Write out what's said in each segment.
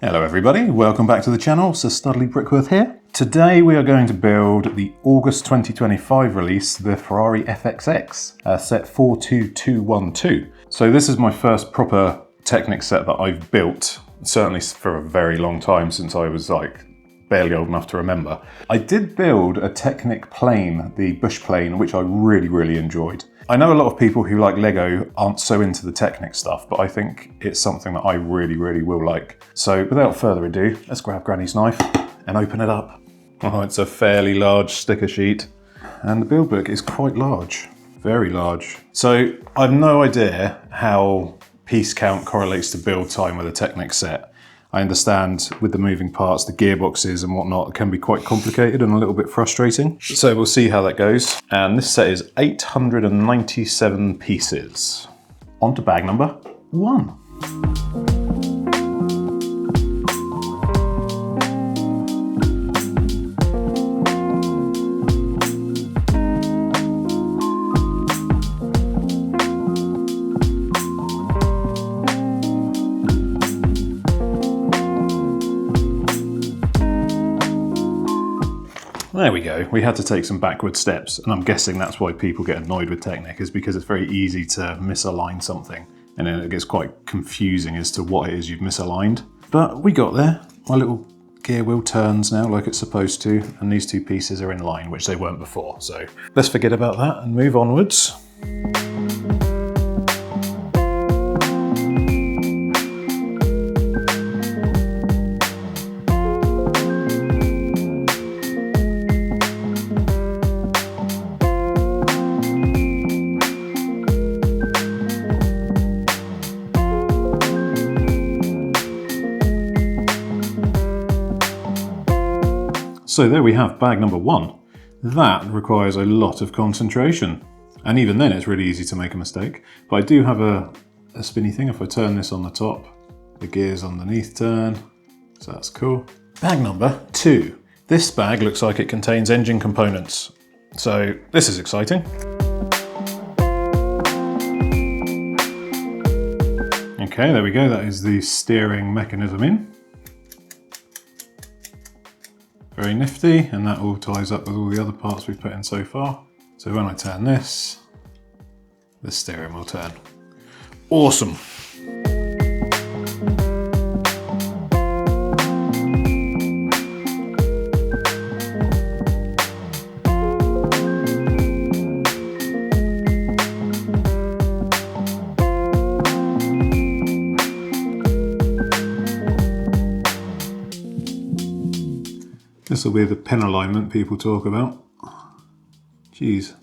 Hello everybody, welcome back to the channel. Sir Studley Brickworth here. Today we are going to build the August 2025 release, the Ferrari FXX set 42212. So this is my first proper Technic set that I've built, certainly for a very long time, since I was like barely old enough to remember. I did build a Technic plane, the bush plane, which I really enjoyed. I know a lot of people who like Lego aren't so into the Technic stuff, but I think it's something that I really will like. So without further ado, let's grab Granny's knife and open it up. Oh, it's a fairly large sticker sheet. And the build book is quite large, very large. So I've no idea how piece count correlates to build time with a Technic set. I understand with the moving parts, the gearboxes and whatnot can be quite complicated and a little bit frustrating. So we'll see how that goes. And this set is 897 pieces. On to bag number 1. There we go, we had to take some backward steps, and I'm guessing that's why people get annoyed with Technic, is because it's very easy to misalign something, and then it gets quite confusing as to what it is you've misaligned. But we got there. My little gear wheel turns now like it's supposed to, and these two pieces are in line, which they weren't before. So let's forget about that and move onwards. So there we have bag number 1. That requires a lot of concentration. And even then it's really easy to make a mistake. But I do have a spinny thing. If I turn this on the top, the gears underneath turn. So that's cool. Bag number 2. This bag looks like it contains engine components. So this is exciting. Okay, there we go. That is the steering mechanism in. Very nifty, and that all ties up with all the other parts we've put in so far. So when I turn this, the steering will turn. Awesome. This will be the pin alignment people talk about. Jeez.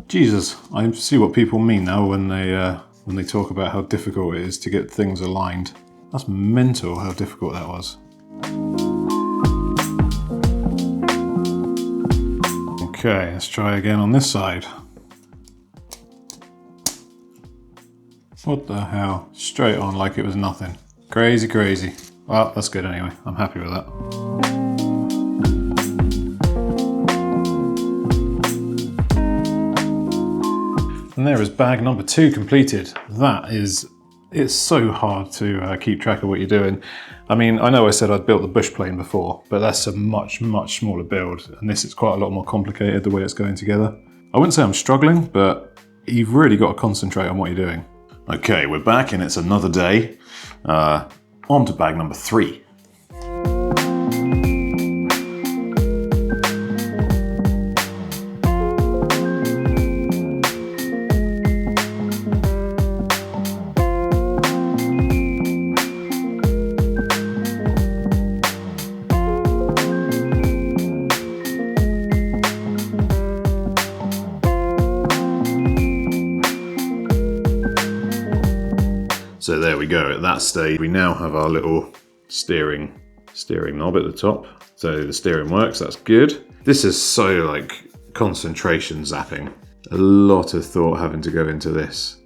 Jesus, I see what people mean now when they talk about how difficult it is to get things aligned. That's mental how difficult that was. Okay, let's try again on this side. What the hell? Straight on like it was nothing. Crazy. Well, that's good anyway. I'm happy with that. And there is bag number 2 completed. It's so hard to keep track of what you're doing. I mean, I know I said I'd built the bush plane before, but that's a much smaller build. And this is quite a lot more complicated the way it's going together. I wouldn't say I'm struggling, but you've really got to concentrate on what you're doing. Okay, we're back and it's another day. On to bag number 3. So there we go, at that stage we now have our little steering knob at the top. So the steering works, that's good. This is so like concentration zapping. A lot of thought having to go into this.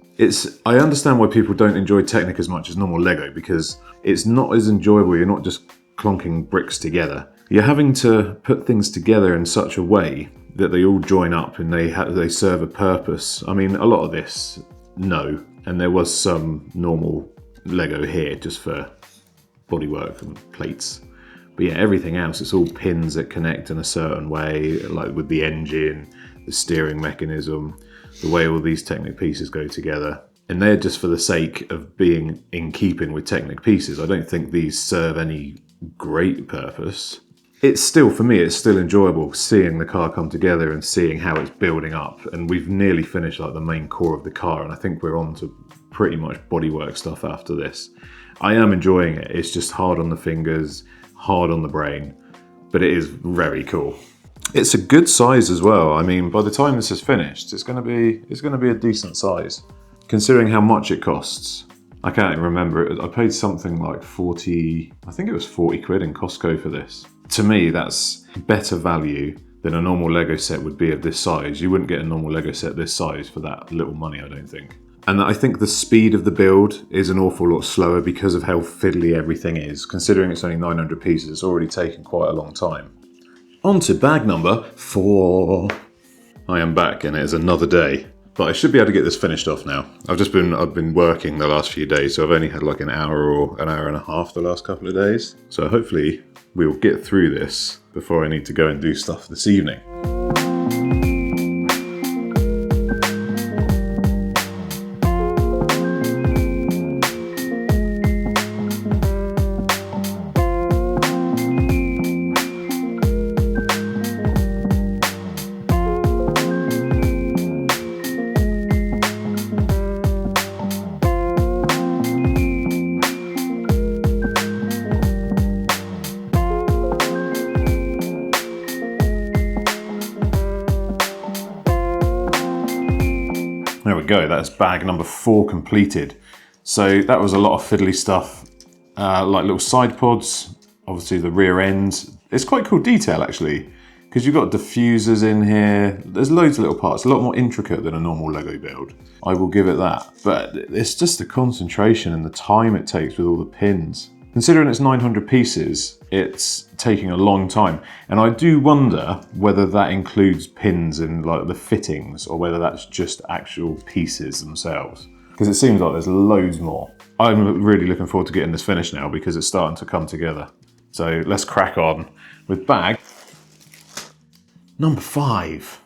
I understand why people don't enjoy Technic as much as normal Lego, because it's not as enjoyable. You're not just clonking bricks together. You're having to put things together in such a way that they all join up and they serve a purpose. I mean, a lot of this, no. And there was some normal Lego here just for bodywork and plates. But yeah, everything else, it's all pins that connect in a certain way, like with the engine, the steering mechanism, the way all these Technic pieces go together. And they're just for the sake of being in keeping with Technic pieces. I don't think these serve any great purpose. It's still, for me, it's still enjoyable seeing the car come together and seeing how it's building up. And we've nearly finished like the main core of the car, and I think we're on to pretty much bodywork stuff after this. I am enjoying it. It's just hard on the fingers, hard on the brain, but it is very cool. It's a good size as well. I mean, by the time this is finished, it's going to be a decent size, considering how much it costs. I can't even remember it. I paid something like 40, I think it was 40 quid in Costco for this. To me, that's better value than a normal Lego set would be of this size. You wouldn't get a normal Lego set this size for that little money, I don't think. And I think the speed of the build is an awful lot slower because of how fiddly everything is. Considering it's only 900 pieces, it's already taken quite a long time. On to bag number 4. I am back and it is another day. But I should be able to get this finished off now. I've been working the last few days, so I've only had like an hour or an hour and a half the last couple of days. So hopefully we'll get through this before I need to go and do stuff this evening. There we go, that's bag number 4 completed. So that was a lot of fiddly stuff, like little side pods, obviously the rear ends. It's quite cool detail actually, because you've got diffusers in here. There's loads of little parts, a lot more intricate than a normal Lego build. I will give it that. But it's just the concentration and the time it takes with all the pins. Considering it's 900 pieces, it's taking a long time. And I do wonder whether that includes pins in like the fittings or whether that's just actual pieces themselves. Because it seems like there's loads more. I'm really looking forward to getting this finished now because it's starting to come together. So let's crack on with bag number 5.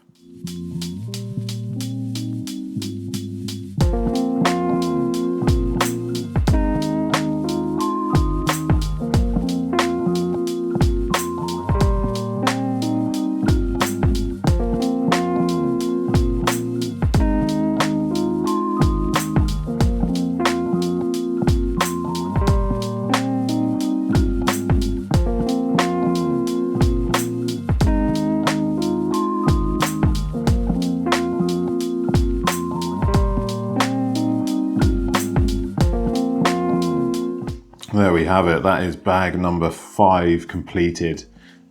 There we have it, that is bag number 5 completed.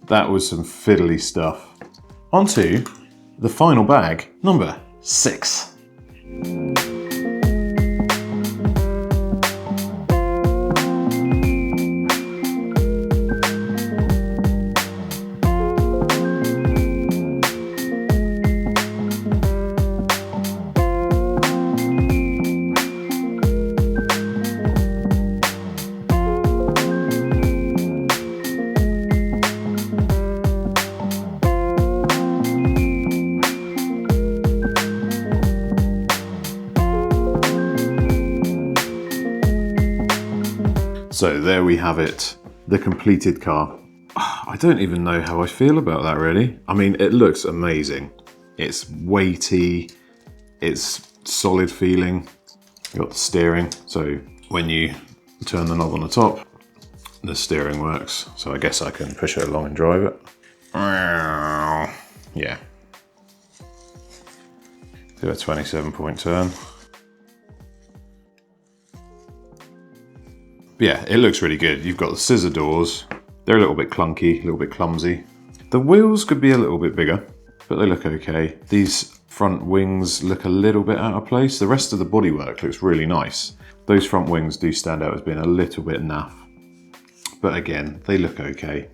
That was some fiddly stuff. On to the final bag, number 6. So there we have it, the completed car. I don't even know how I feel about that really. I mean, it looks amazing. It's weighty, it's solid feeling. You've got the steering, so when you turn the knob on the top, the steering works. So I guess I can push it along and drive it. Yeah. Do a 27-point turn. Yeah, it looks really good. You've got the scissor doors. They're a little bit clunky, a little bit clumsy. The wheels could be a little bit bigger, but they look okay. These front wings look a little bit out of place. The rest of the bodywork looks really nice. Those front wings do stand out as being a little bit naff. But again, they look okay.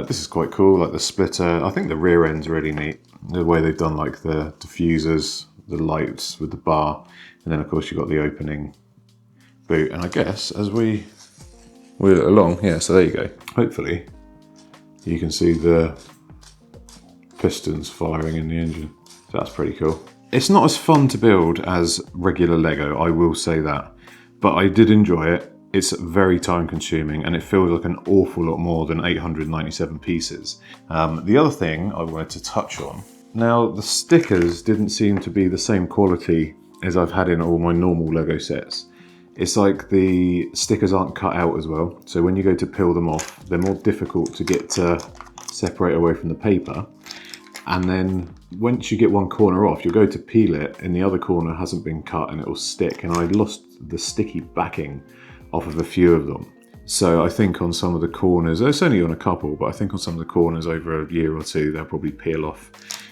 This is quite cool, like the splitter. I think the rear end's really neat. The way they've done like the diffusers, the lights with the bar, and then of course you've got the opening boot. And I guess as we wheel it along, yeah, so there you go. Hopefully you can see the pistons firing in the engine. So that's pretty cool. It's not as fun to build as regular Lego, I will say that, but I did enjoy it. It's very time consuming and it feels like an awful lot more than 897 pieces. The other thing I wanted to touch on, now the stickers didn't seem to be the same quality as I've had in all my normal Lego sets. It's like the stickers aren't cut out as well, so when you go to peel them off, they're more difficult to get to separate away from the paper. And then once you get one corner off, you'll go to peel it and the other corner hasn't been cut and it will stick. And I lost the sticky backing off of a few of them. So I think on some of the corners, it's only on a couple, but I think on some of the corners over a year or two, they'll probably peel off.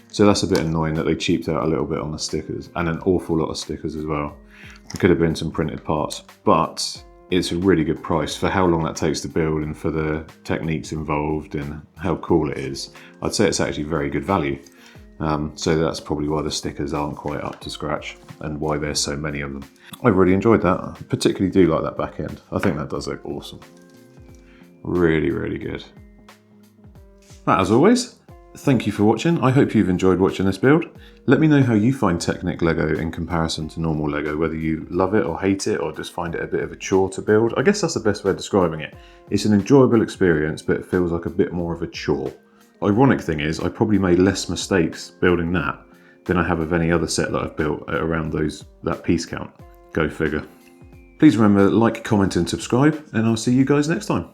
So that's a bit annoying that they cheaped out a little bit on the stickers, and an awful lot of stickers as well. There could have been some printed parts, but it's a really good price for how long that takes to build and for the techniques involved and how cool it is. I'd say it's actually very good value. So that's probably why the stickers aren't quite up to scratch and why there's so many of them. I've really enjoyed that. I particularly do like that back end. I think that does look awesome. Really, really good. As always, thank you for watching. I hope you've enjoyed watching this build. Let me know how you find Technic Lego in comparison to normal Lego, whether you love it or hate it or just find it a bit of a chore to build. I guess that's the best way of describing it. It's an enjoyable experience, but it feels like a bit more of a chore. Ironic thing is, I probably made less mistakes building that than I have of any other set that I've built at around that piece count. Go figure. Please remember, like, comment and subscribe, and I'll see you guys next time.